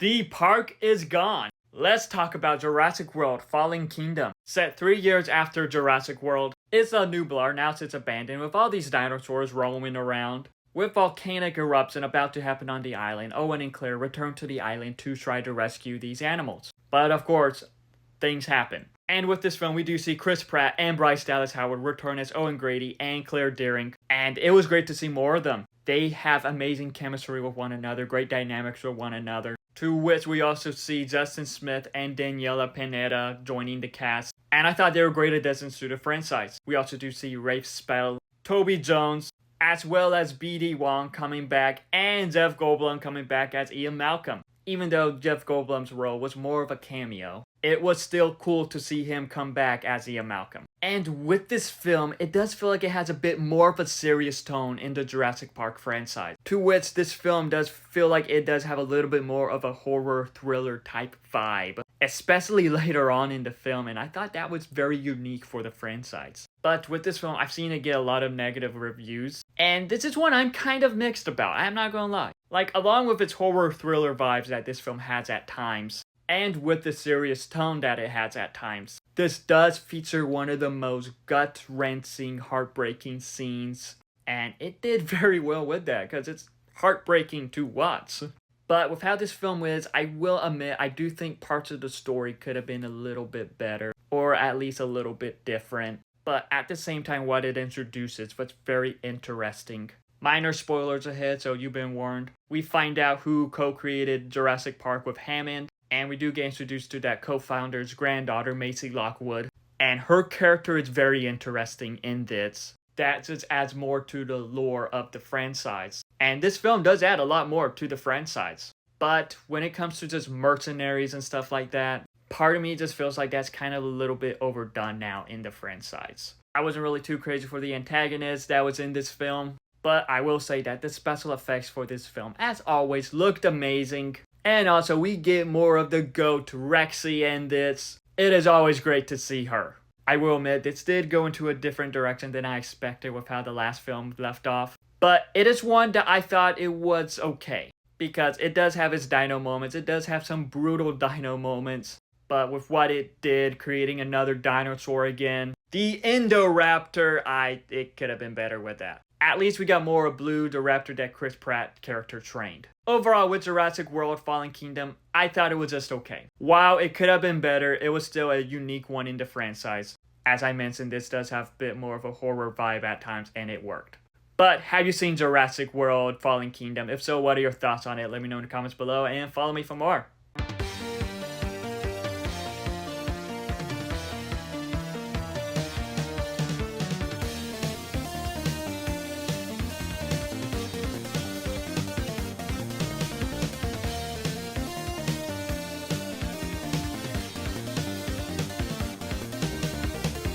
The park is gone. Let's talk about Jurassic World Fallen Kingdom. Set 3 years after Jurassic World, it's a nublar now sits abandoned with all these dinosaurs roaming around. With volcanic eruption about to happen on the island, Owen and Claire return to the island to try to rescue these animals. But of course, things happen. And with this film, we do see Chris Pratt and Bryce Dallas Howard return as Owen Grady and Claire Deering, and it was great to see more of them. They have amazing chemistry with one another, great dynamics with one another. To which we also see Justin Smith and Daniela Pineda joining the cast, and I thought they were great additions to the franchise. We also do see Rafe Spell, Toby Jones, as well as B.D. Wong coming back, and Jeff Goldblum coming back as Ian Malcolm. Even though Jeff Goldblum's role was more of a cameo, it was still cool to see him come back as Ian Malcolm. And with this film, it does feel like it has a bit more of a serious tone in the Jurassic Park franchise. To which this film does feel like it does have a little bit more of a horror thriller type vibe, especially later on in the film, and I thought that was very unique for the franchise. But with this film, I've seen it get a lot of negative reviews, and this is one I'm kind of mixed about, I'm not gonna lie. Like, along with its horror thriller vibes that this film has at times, and with the serious tone that it has at times, this does feature one of the most gut-wrenching, heartbreaking scenes, and it did very well with that, because it's heartbreaking to watch. But with how this film is, I will admit, I do think parts of the story could have been a little bit better, or at least a little bit different. But at the same time, what it introduces was very interesting. Minor spoilers ahead, so you've been warned. We find out who co-created Jurassic Park with Hammond, and we do get introduced to that co-founder's granddaughter, Macy Lockwood. And her character is very interesting in this. That just adds more to the lore of the franchise. And this film does add a lot more to the franchise. But when it comes to just mercenaries and stuff like that, part of me just feels like that's kind of a little bit overdone now in the franchise. I wasn't really too crazy for the antagonist that was in this film, but I will say that the special effects for this film, as always, looked amazing. And also, we get more of the GOAT Rexy in this. It is always great to see her. I will admit, this did go into a different direction than I expected with how the last film left off. But it is one that I thought it was okay, because it does have its dino moments, it does have some brutal dino moments. But with what it did, creating another dinosaur again, the Indoraptor, it could have been better with that. At least we got more of Blue, the raptor that Chris Pratt character trained. Overall, with Jurassic World Fallen Kingdom, I thought it was just okay. While it could have been better, it was still a unique one in the franchise. As I mentioned, this does have a bit more of a horror vibe at times, and it worked. But have you seen Jurassic World Fallen Kingdom? If so, what are your thoughts on it? Let me know in the comments below, and follow me for more.